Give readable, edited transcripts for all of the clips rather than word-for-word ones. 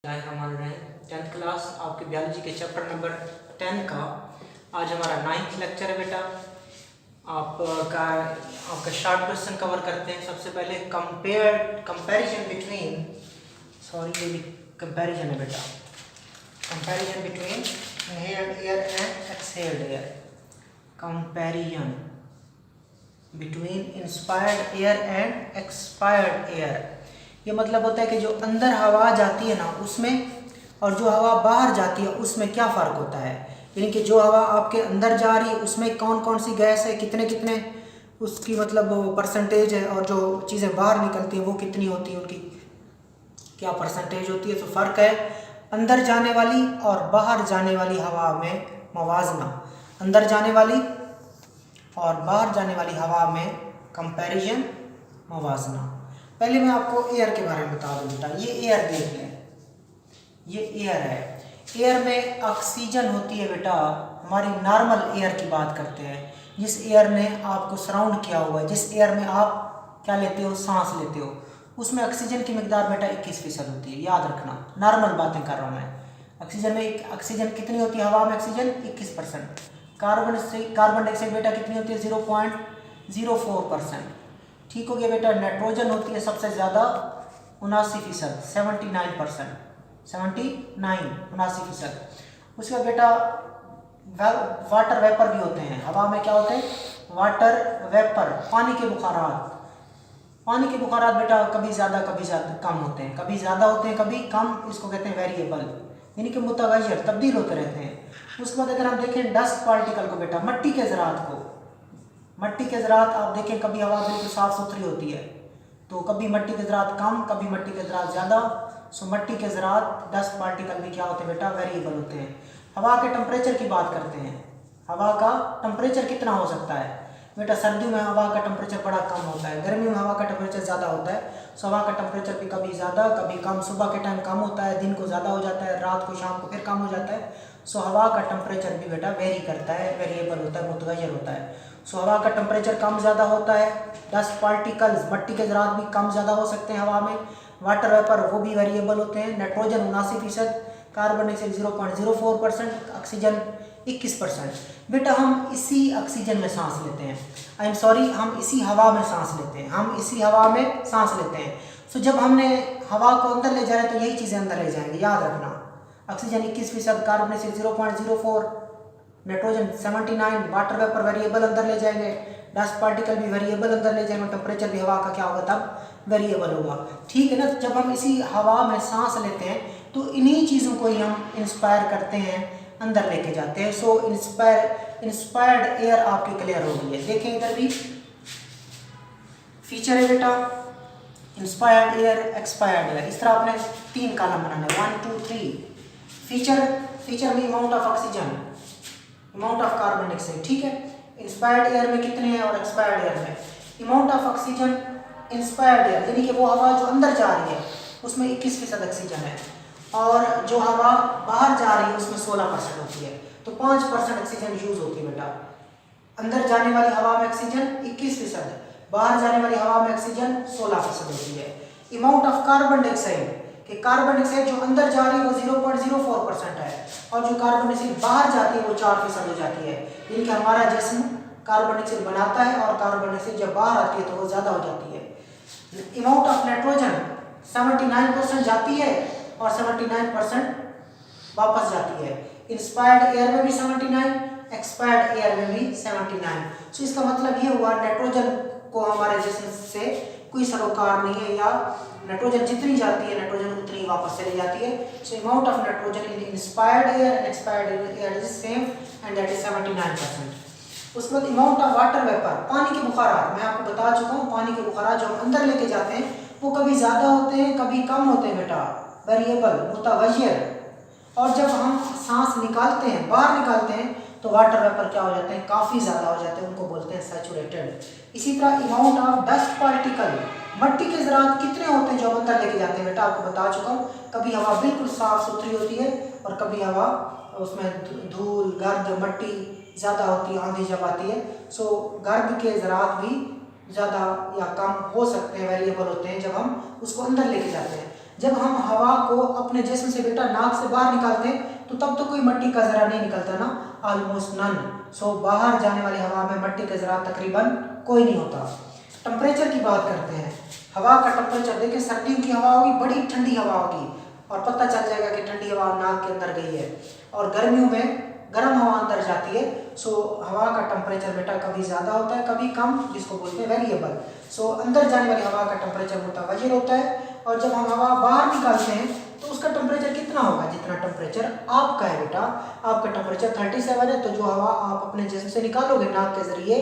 Tenth class आपके biology के chapter number 10 का आज हमारा 9th लेक्चर है बेटा। आपका शॉर्ट क्वेश्चन कवर करते हैं। सबसे पहले कंपैरिजन बिटवीन कंपैरिजन है बेटा, comparison between inhaled air and exhaled air. Comparison between inspired air and expired air. ये मतलब होता है कि जो अंदर हवा जाती है ना उसमें और जो हवा बाहर जाती है उसमें क्या फ़र्क होता है। यानी कि जो हवा आपके अंदर जा रही है उसमें कौन कौन सी गैस है, कितने कितने उसकी मतलब परसेंटेज है, और जो चीज़ें बाहर निकलती हैं वो कितनी होती हैं, उनकी क्या परसेंटेज होती है। तो फ़र्क है अंदर जाने वाली और बाहर जाने वाली हवा में मवाजना, अंदर जाने वाली और बाहर जाने वाली हवा में कंपैरिजन, मवाजना। पहले मैं आपको एयर के बारे में बता दूं बेटा। ये एयर देख लें, ये एयर है। एयर में ऑक्सीजन होती है बेटा। हमारी नॉर्मल एयर की बात करते हैं, जिस एयर ने आपको सराउंड किया हुआ है, जिस एयर में आप क्या लेते हो, सांस लेते हो, उसमें ऑक्सीजन की मिकदार बेटा 21% होती है। याद रखना, नॉर्मल बातें कर रहा हूँ मैं। ऑक्सीजन में ऑक्सीजन कितनी होती है, हवा में ऑक्सीजन 21%। कार्बन डाइऑक्साइड बेटा कितनी होती है, 0.04%। ठीक हो गया बेटा। नाइट्रोजन होती है सबसे ज़्यादा 79%, 79%, 79%। उसके बाद बेटा वाटर वेपर भी होते हैं। हवा में क्या होते हैं, वाटर वेपर, पानी के बुखारात। पानी के बुखारात बेटा कभी ज़्यादा कम होते हैं, कभी ज़्यादा होते हैं कभी कम। इसको कहते हैं वेरिएबल, यानी कि मुतगय्यर, तब्दील होते रहते हैं। उसके बाद अगर हम देखें डस्ट पार्टिकल को बेटा, मट्टी के ज़रात को, मट्टी के ज़रात आप देखें कभी हवा बिल्कुल साफ़ सुथरी होती है तो कभी मट्टी के ज़रात कम, कभी मट्टी के ज़रात ज़्यादा। सो मट्टी के ज़रात, डस्ट पार्टिकल भी क्या होते हैं बेटा, वेरिएबल होते हैं। हवा के टेम्परेचर की बात करते हैं। हवा का टेम्परेचर कितना हो सकता है बेटा, सर्दियों में हवा का टेम्परेचर बड़ा कम होता है, गर्मियों में हवा का टेम्परेचर ज़्यादा होता है। सो हवा का टेम्परेचर भी कभी ज़्यादा कभी कम, सुबह के टाइम कम होता है, दिन को ज़्यादा हो जाता है, रात को शाम को फिर कम हो जाता है। सो हवा का टेम्परेचर भी बेटा वेरी करता है, वेरिएबल होता है, मुतगय्यर होता है। सो हवा का टेम्परेचर कम ज़्यादा होता है। डस्ट पार्टिकल्स, मट्टी के ज़रात भी कम ज़्यादा हो सकते हैं हवा में। वाटर वेपर वो भी वेरिएबल होते हैं। Nitrogen 79%, carbon dioxide 0.04%, oxygen 21%। बेटा हम इसी ऑक्सीजन में सांस लेते हैं, हम इसी हवा में सांस लेते हैं, हम इसी हवा में सांस लेते हैं। सो जब हमने हवा को अंदर ले जाना है तो यही चीज़ें अंदर ले जाएंगे, याद रखना। Oxygen 21%, carbon dioxide 0.04, nitrogen 79, water vapour variable अंदर ले जाएंगे, डस्ट पार्टिकल भी वेरिएबल अंदर ले जाएंगे, टेम्परेचर भी हवा का क्या होगा तब वेरिएबल होगा। ठीक है ना। जब हम इसी हवा में सांस लेते हैं तो इन्हीं चीज़ों को ही हम इंस्पायर करते हैं, अंदर लेके जाते हैं। सो इंस्पायर्ड एयर आपकी क्लियर हो गई है। देखें इधर भी फीचर है बेटा, इंस्पायर्ड एयर, एक्सपायर्ड एयर। इस तरह आपने 3 कॉलम बनाना है, 1 2 3। फीचर में amount of oxygen, amount of carbon dioxide. ठीक है। इंस्पायर्ड एयर में कितने हैं और एक्सपायर्ड एयर में amount of oxygen. Inspired air यानी कि वो हवा जो अंदर जा रही है उसमें 21% ऑक्सीजन है, और जो हवा बाहर जा रही है उसमें 16% होती है। तो 5% ऑक्सीजन यूज होती है बेटा। अंदर जाने वाली हवा में ऑक्सीजन 21%, बाहर जाने वाली हवा में ऑक्सीजन 16% होती है। अमाउंट ऑफ कार्बन डाइऑक्साइड, कि कार्बन डाइऑक्साइड जो अंदर जा रही है वो 0.04% है, और जो कार्बन डाइऑक्साइड बाहर जाती है वो 4% हो जाती है। यानी कि हमारा जिस्म कार्बन डाइऑक्साइड बनाता है और कार्बन डाइऑक्साइड जब बाहर आती है तो वो ज़्यादा हो जाती है। अमाउंट ऑफ नाइट्रोजन 79% जाती है और 79% वापस जाती है। इंस्पायर्ड एयर में भी 79, एक्सपायर्ड एयर में भी 79। सो इसका मतलब ये हुआ नाइट्रोजन को हमारे जिस्म से कोई सरोकार नहीं है, या नाइट्रोजन जितनी जाती है नाइट्रोजन उतनी वापस चली जाती है। So amount of nitrogen in inspired air and expired air is same and that is 79%। उसके बाद अमाउंट ऑफ वाटर वेपर, पानी के बुखारात। मैं आपको बता चुका हूँ पानी के बुखारात जो हम अंदर लेके जाते हैं वो कभी ज़्यादा होते हैं कभी कम होते हैं बेटा, वेरिएबल, मुतगय्यर। और जब हम सांस निकालते हैं, बाहर निकालते हैं, तो वाटर वेपर क्या हो जाते हैं, काफ़ी ज़्यादा हो जाते हैं, उनको बोलते हैं सैचुरेटेड। इसी तरह अमाउंट ऑफ डस्ट पार्टिकल, मट्टी के ज़रात कितने होते हैं जो हम अंदर लेके जाते हैं बेटा, आपको बता चुका हूँ। कभी हवा बिल्कुल साफ़ सुथरी होती है और कभी हवा उसमें धूल, गर्द, मट्टी ज़्यादा होती है, आंधी जब आती है। सो गर्द के ज़रात भी ज़्यादा या कम हो सकते हैं, वेरिएबल होते हैं जब हम उसको अंदर लेके जाते हैं। जब हम हवा को अपने जिस्म से बेटा नाक से बाहर निकालते हैं तो तब तो कोई मट्टी का ज़रा नहीं निकलता ना, ऑलमोस्ट नन। सो बाहर जाने वाली हवा में मट्टी का ज़रा तकरीबन कोई नहीं होता। टेम्परेचर की बात करते हैं, हवा का टेम्परेचर देखिए, सर्दियों की हवा होगी, बड़ी ठंडी हवा होगी और पता चल जाएगा कि ठंडी हवा नाक के अंदर गई है, और गर्मियों में गर्म हवा अंदर जाती है। सो हवा का टेम्परेचर बेटा कभी ज़्यादा होता है कभी कम, जिसको बोलते हैं वेरिएबल। सो अंदर जाने वाली हवा का टेम्परेचर मुतगय्यर होता है, और जब हम हवा बाहर निकालते हैं तो उसका टेम्परेचर कितना होगा, जितना टेम्परेचर आपका है बेटा। आपका टेम्परेचर 37 है, तो जो हवा आप अपने जिस्म से निकालोगे नाक के ज़रिए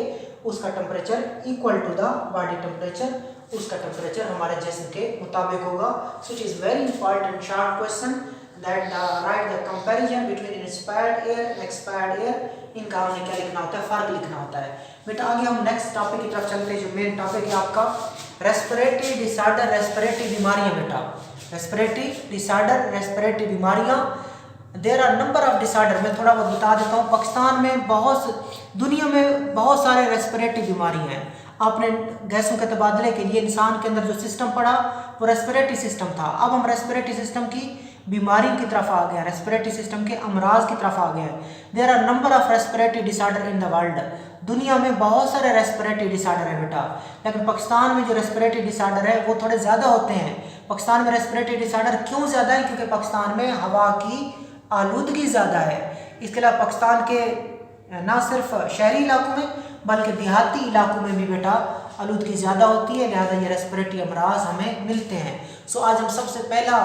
उसका temperature equal to the body temperature, उसका टेम्परेचर हमारे जिस्म के मुताबिक होगा। So it is very important short question that write the comparison between inspired air and expired air. इनका हमने क्या लिखना होता है, फ़र्क लिखना होता है बेटा। आगे हम नेक्स्ट टॉपिक की तरफ चलते हैं, जो मेन टॉपिक है आपका रेस्पिरेटरी डिसऑर्डर, रेस्पिरेटरी बीमारियाँ बेटा। रेस्पिरेटरी डिसऑर्डर, रेस्पिरेटरी बीमारियाँ, there are number of disorder. मैं थोड़ा बहुत बता देता हूँ। पाकिस्तान में दुनिया में बहुत सारे रेस्पिरेटरी बीमारियाँ हैं। आपने गैसों के तबादले के लिए इंसान के अंदर जो सिस्टम पढ़ा वो रेस्पिरेटरी सिस्टम था। अब हम रेस्पिरेटरी सिस्टम की बीमारियों की तरफ आ गए, रेस्पिरेटरी सिस्टम के अमराज की तरफ आ गए। There are number of respiratory disorder in the world. दुनिया में बहुत सारे रेस्पिरेटरी डिसऑर्डर है बेटा, लेकिन पाकिस्तान में जो रेस्पिरेटरी डिसऑर्डर है वो थोड़े ज़्यादा होते हैं। पाकिस्तान में रेस्पिरेटरी डिसऑर्डर क्यों ज़्यादा है, क्योंकि पाकिस्तान में हवा की आलूदगी ज़्यादा है। इसके अलावा पाकिस्तान के ना सिर्फ शहरी इलाकों में बल्कि देहाती इलाकों में भी बेटा आलूदगी ज़्यादा होती है, लिहाजा ये रेस्पिरेटरी अमराज हमें मिलते हैं। सो आज हम सबसे पहला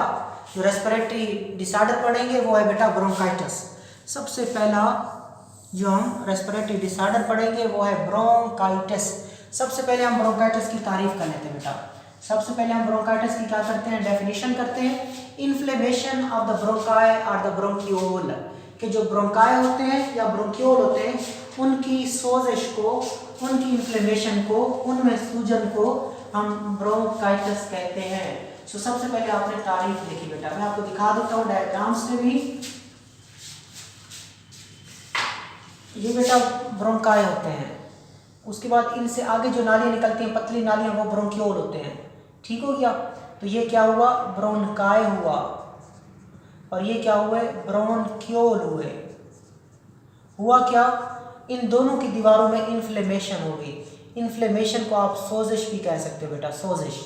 जो रेस्पिरेटरी डिसऑर्डर पढ़ेंगे वो है बेटा ब्रोंकाइटिस। सबसे पहला जो हम रेस्पिरेटरी डिसऑर्डर पढ़ेंगे वो है ब्रोंकाइटिस। सबसे पहले हम ब्रोंकाइटिस की तारीफ कर लेते हैं बेटा। सबसे पहले हम ब्रोंकाइटिस की क्या करते हैं, डेफिनेशन करते हैं। इन्फ्लेमेशन ऑफ द ब्रोंकाई और द ब्रोंकियोल, कि जो ब्रोंकाई होते हैं या ब्रोंकियोल होते हैं उनकी सोजिश को, उनकी इन्फ्लेमेशन को, उनमें सूजन को हम ब्रोंकाइटिस कहते हैं। सो सबसे पहले आपने तारीफ देखी बेटा, मैं आपको दिखा देता हूँ डायग्राम से भी। ये बेटा ब्रोंकाई होते हैं, उसके बाद इनसे आगे जो नालियाँ निकलती हैं, पतली नालियाँ, वो ब्रोंकियोल होते हैं। ठीक हो गया। तो ये क्या हुआ, ब्रोंकाई हुआ, और ये क्या हुए, ब्रोंकियोल हुए। हुआ क्या, इन दोनों की दीवारों में इन्फ्लेमेशन होगी। इन्फ्लेमेशन को आप सोजिश भी कह सकते हो बेटा, सोजिश,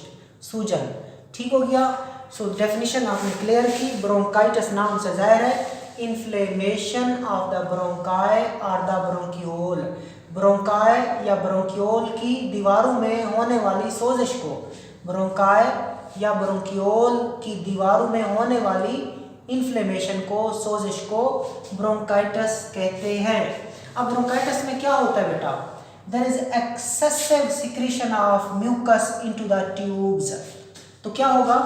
सूजन। ठीक हो गया। सो डेफिनेशन आपने क्लियर की। ब्रोंकाइटिस नाम से जाहिर है इन्फ्लेमेशन ऑफ द ब्रोंकाई और द ब्रोंकियोल। ब्रोंकाई या ब्रोंकियोल की दीवारों में होने वाली सोजिश को, ब्रोंकाई या ब्रोंकियोल की दीवारों में होने वाली इन्फ्लेमेशन को, सोजिश को ब्रोंकाइटिस कहते हैं। अब ब्रोंकाइटिस में क्या होता है बेटा, there is excessive secretion of mucus into the tubes. तो क्या होगा,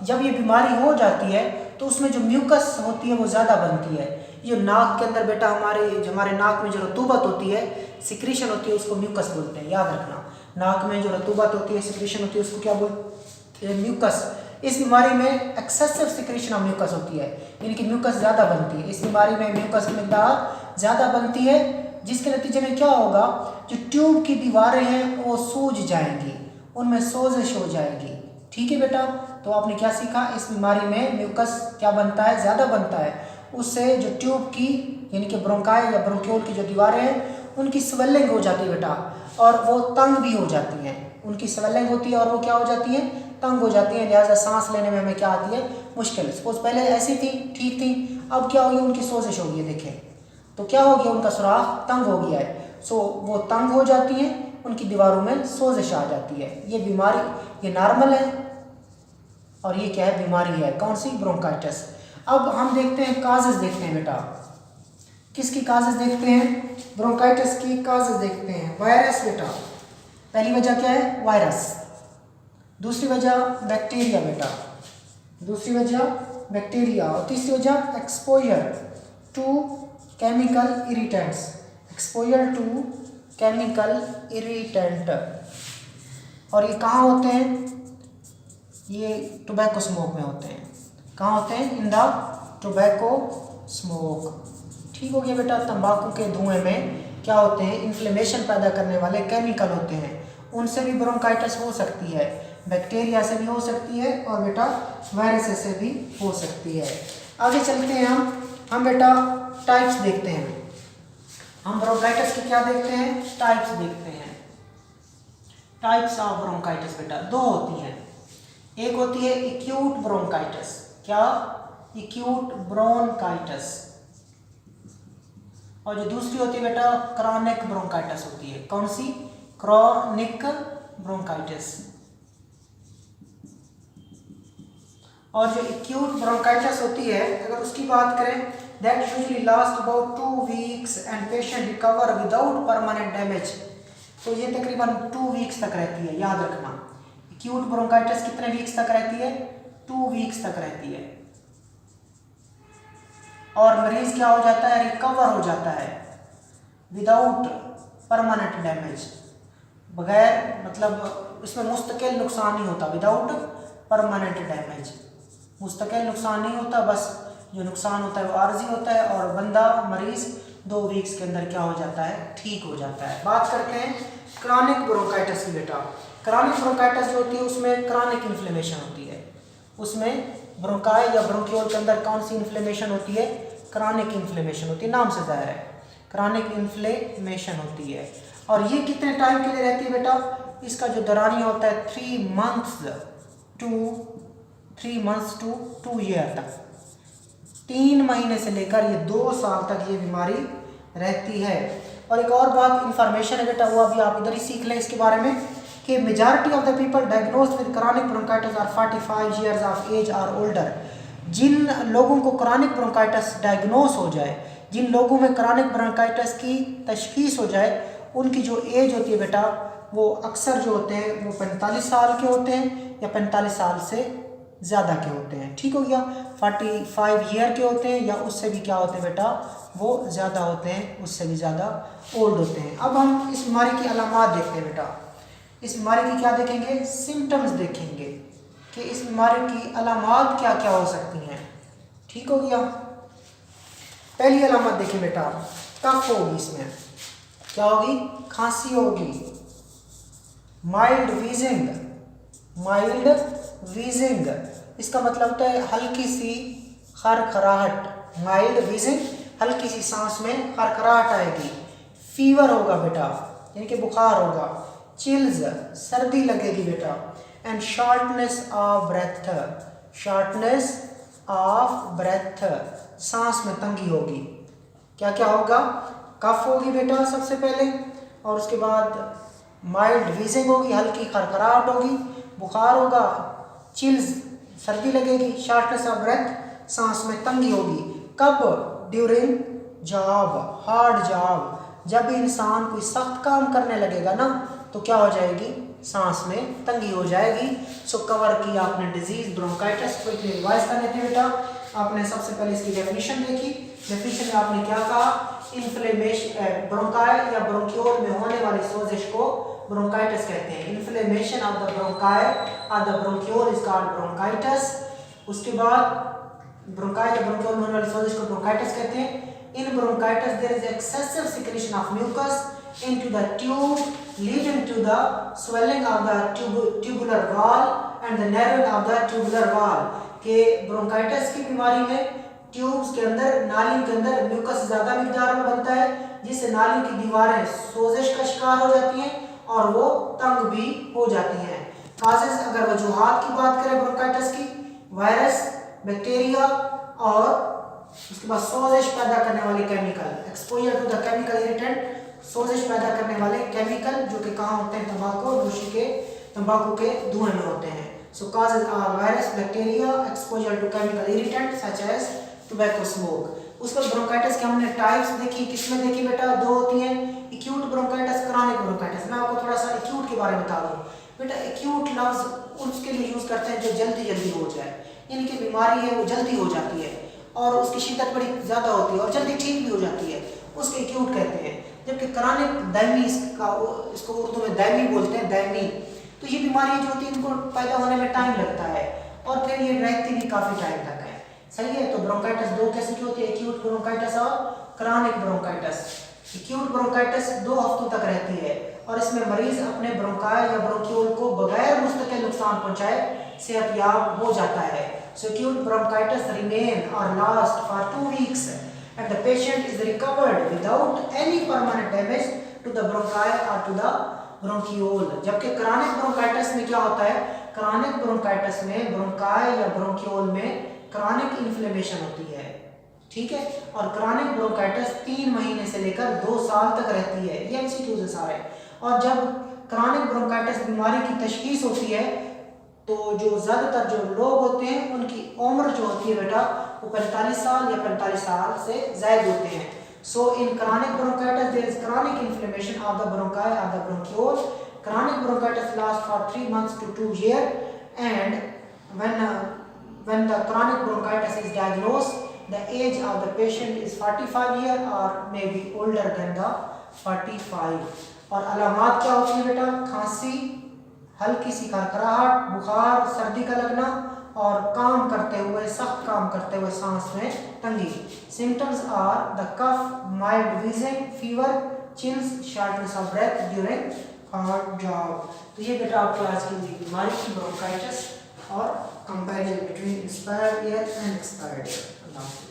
जब ये बीमारी हो जाती है तो उसमें जो म्यूकस होती है वो ज़्यादा बनती है। ये नाक के अंदर बेटा हमारे नाक में जो रतूबत होती है, सिक्रीशन होती है, उसको म्यूकस बोलते हैं, याद रखना। नाक में जो रतूबत होती है, सिक्रीशन होती है, उसको क्या बोलते हैं, म्यूकस। इस बीमारी में एक्सेसिव सिक्रीशन ऑफ म्यूकस होती है, यानी कि म्यूकस ज़्यादा बनती है। इस बीमारी में म्यूकस की मिकदार ज़्यादा बनती है, जिसके नतीजे में क्या होगा, जो ट्यूब की दीवारें हैं वो सूज जाएंगी, उनमें सोजिश हो जाएगी। ठीक है बेटा। तो आपने क्या सीखा, इस बीमारी में म्यूकस क्या बनता है, ज़्यादा बनता है। उससे जो ट्यूब की यानी कि ब्रोंकाई या ब्रोंकियोल की जो दीवारें हैं उनकी स्वेलिंग हो जाती है बेटा, और वो तंग भी हो जाती हैं। उनकी स्वेलिंग होती है और वो क्या हो जाती है, तंग हो जाती है। लिहाजा सांस लेने में हमें क्या आती है, मुश्किल। सपोज पहले ऐसी थी, ठीक थी, अब क्या होगी, उनकी सोजिश होगी। देखें तो क्या हो गया, उनका सुराख तंग हो गया है। सो वो तंग हो जाती है, उनकी दीवारों में सोजिश आ जाती है। ये बीमारी, ये नॉर्मल है, और ये क्या है, बीमारी है। कौन सी, ब्रोंकाइटिस। अब हम देखते हैं काजेज, देखते हैं बेटा, किसकी काजेज देखते हैं, ब्रोंकाइटिस की काजेज देखते हैं। वायरस बेटा, पहली वजह क्या है, वायरस। दूसरी वजह बैक्टीरिया बेटा, दूसरी वजह बैक्टीरिया। और तीसरी वजह exposure to chemical irritants, exposure to chemical irritant. और ये कहाँ होते हैं, ये टोबैको स्मोक में होते हैं। कहाँ होते हैं, इन द टोबैको स्मोक। ठीक हो गया बेटा। तंबाकू के धुएं में क्या होते हैं, इन्फ्लेमेशन पैदा करने वाले केमिकल होते हैं, उनसे भी ब्रोंकाइटिस हो सकती है। बैक्टीरिया से भी हो सकती है और बेटा वायरस से भी हो सकती है। आगे चलते हैं हम बेटा टाइप्स देखते हैं। हम ब्रोंकाइटिस की क्या देखते हैं, टाइप्स देखते हैं। टाइप्स ऑफ ब्रोंकाइटिस बेटा दो होती हैं। एक होती है एक्यूट ब्रोंकाइटिस, क्या, एक्यूट ब्रोंकाइटिस, और जो दूसरी होती है बेटा क्रॉनिक ब्रोंकाइटिस होती है। कौन सी, क्रॉनिक ब्रोंकाइटिस। और जो एक्यूट ब्रोंकाइटिस होती है अगर उसकी बात करें, that usually last about 2 weeks and patient recover without permanent damage. तो ये तकरीबन 2 वीक्स तक रहती है, याद रखना। एक्यूट ब्रोंकाइटिस कितने वीक्स तक रहती है, 2 वीक्स तक रहती है, और मरीज क्या हो जाता है, रिकवर हो जाता है विदाउट परमानेंट डैमेज, बगैर मतलब इसमें मुस्तकिल नुकसान नहीं होता, विदाउट परमानेंट डैमेज, मुस्तकिल नुकसान नहीं होता, बस जो नुकसान होता है वो आर्जी होता है और बंदा मरीज 2 वीक्स के अंदर क्या हो जाता है, ठीक हो जाता है। बात करते हैं क्रॉनिक ब्रोंकाइटिस की बेटा। क्रॉनिक ब्रोंकाइटिस जो होती है उसमें क्रॉनिक इन्फ्लेमेशन होती है, उसमें ब्रोंकाई या ब्रोंक्यूल के अंदर कौन सी इन्फ्लेमेशन होती है, क्रॉनिक इन्फ्लेमेशन होती है, नाम से जाहिर है क्रॉनिक इन्फ्लेमेशन होती है। और ये कितने टाइम के लिए रहती है बेटा, इसका जो दौरानिया होता है 3 मंथ्स टू 2 ईयर तक, 3 महीने से लेकर ये 2 साल तक ये बीमारी रहती है। और एक और बात इंफॉर्मेशन है बेटा, वो अभी आप इधर ही सीख लें इसके बारे में, कि majority of the people diagnosed with chronic bronchitis are 45 years of age और ओल्डर। जिन लोगों को क्रॉनिक ब्रोंकाइटिस डायग्नोस हो जाए, जिन लोगों में क्रॉनिक ब्रोंकाइटिस की तशखीस हो जाए, उनकी जो एज होती है बेटा वो अक्सर जो होते हैं वो 45 साल के होते हैं या 45 साल से ज़्यादा के होते हैं, ठीक हो गया। 45 ईयर के होते हैं या उससे भी क्या होते हैं बेटा, वो ज़्यादा होते हैं, उससे भी ज़्यादा ओल्ड होते हैं। अब हम इस बीमारी की अलामात देखते हैं बेटा। इस बीमारी की क्या देखेंगे, सिम्टम्स देखेंगे कि इस बीमारी की अलामात क्या क्या हो सकती हैं, ठीक हो गया। पहली अलामत देखिए बेटा, कफ होगी, इसमें क्या होगी, खांसी होगी, माइल्ड वीजिंग, माइल्ड वीजिंग इसका मतलब होता है हल्की सी खरखराहट, माइल्ड वीजिंग हल्की सी सांस में खरखराहट आएगी। फीवर होगा बेटा यानी कि बुखार होगा, चिल्स सर्दी लगेगी बेटा, and shortness of breath, shortness of breath सांस में तंगी होगी। क्या क्या होगा, कफ होगी बेटा सबसे पहले, और उसके बाद माइल्ड वीजिंग होगी, हल्की खरखराहट होगी, बुखार होगा, चिल्स सर्दी लगेगी, शॉर्टनेस ऑफ ब्रेथ सांस में तंगी होगी। कब, ड्यूरिंग जॉब, हार्ड जॉब, जब इंसान कोई सख्त काम करने लगेगा ना तो क्या हो जाएगी, सांस में तंगी हो जाएगी। सो कवर की आपने डिजीज ब्रोंकाइटिस को इतनी रिवाइज करने थे बेटा। आपने सबसे पहले इसकी डेफिनेशन देखी, डेफिनेशन में आपने क्या कहा, इन्फ्लेमेशन, ब्रोंकाई या ब्रोंक्यूल में होने वाली सोजिश को ब्रोंकाइटिस कहते हैं। इन्फ्लेमेशन ऑफ द ब्रोंकाई और the bronchiole is called bronchitis. उसके बाद ब्रोंकाई या ब्रोंक्यूल में होने वाली सोजिश को ब्रोंकाइटिस कहते हैं। In bronchitis there is excessive secretion of mucus into the tube, leading to the swelling of the tubular wall and the narrowing of the tubular wall। के ब्रोंकाइटिस की बीमारी में ट्यूब्स के अंदर, नाली के अंदर म्यूकस ज़्यादा मिकदार में बनता है, जिससे नाली की दीवारें सोजिश का शिकार हो जाती हैं और वो तंग भी हो जाती हैं। काजेस, अगर वजूहात की बात करें ब्रोंकाइटिस की, वायरस, बैक्टीरिया और उसके बाद सोजिश पैदा करने वाले chemical, exposure to the chemical irritant, सोजिश पैदा करने वाले केमिकल जो कि कहाँ होते हैं, तंबाकू, नोशी के तंबाकू के धुएं में होते हैं। So causes are virus, bacteria, exposure to chemical irritant such as tobacco smoke. उसके बाद ब्रोंकाइटिस की हमने टाइप्स देखी, किसमें देखी बेटा, 2 होती हैं, एक्यूट ब्रोंकाइटिस, क्रॉनिक ब्रोंकाइटिस। मैं आपको थोड़ा सा एक्यूट के बारे में बता दूं बेटा। एक्यूट लफ्ज उसके लिए यूज करते हैं जो जल्दी जल्दी हो जाए, यानी कि बीमारी है वो जल्दी हो जाती है और उसकी शिद्दत बड़ी ज़्यादा होती है और जल्दी ठीक भी हो जाती है, उसके एक्यूट कहते हैं। जबकि क्रॉनिक दायमी, इसको उर्दू में दायमी बोलते हैं, दायमी। तो ये बीमारी जो होती है इनको पैदा होने में टाइम लगता है और फिर ये रहती भी काफ़ी टाइम तक है, सही है। तो ब्रोंकाइटिस 2 किस्म की होती है, एक्यूट ब्रोंकाइटिस और क्रॉनिक ब्रोंकाइटिस। एक्यूट ब्रोंकाइटिस 2 हफ्तों तक रहती है और इसमें मरीज अपने ब्रोंकाई या ब्रोंक्यूल को बगैर मुस्तकिल नुकसान पहुंचाए सेहतयाब हो जाता है। So acute bronchitis remain or last for 2 weeks and the patient is recovered without any permanent damage to the bronchi or to the bronchiole। जबकि क्रॉनिक ब्रोंकाइटिस में क्या होता है, क्रॉनिक ब्रोंकाइटिस में ब्रोंकाई या ब्रोंक्यूल में क्रॉनिक इन्फ्लेमेशन होती है, ठीक है। और क्रॉनिक ब्रोंकाइटिस 3 महीने से लेकर 2 साल तक रहती है, ये एमसीक्यूज है सारे। और जब क्रॉनिक ब्रोंकाइटिस बीमारी की तशखीस होती है तो जो ज़्यादातर जो लोग होते हैं उनकी उम्र जो होती है बेटा वो 45 साल या 45 साल से ज़ायद होते हैं। So in chronic bronchitis there is chronic inflammation of the bronchi और the bronchiole. Chronic bronchitis last for 3 months to 2 years and when the chronic bronchitis is diagnosed the age of the patient is 45 years or maybe older than the 45। और अलामात क्या होती है बेटा, खांसी, हल्की सी खरखराहट, बुखार, सर्दी का लगना और काम करते हुए, सख्त काम करते हुए सांस में तंगी। Symptoms are the cough, mild wheezing, fever, chills, shortness of breath during hard job. तो ये बेटा आपकी आज की बीमारी की ब्रोंकाइटिस और comparison between inspired air and expired air.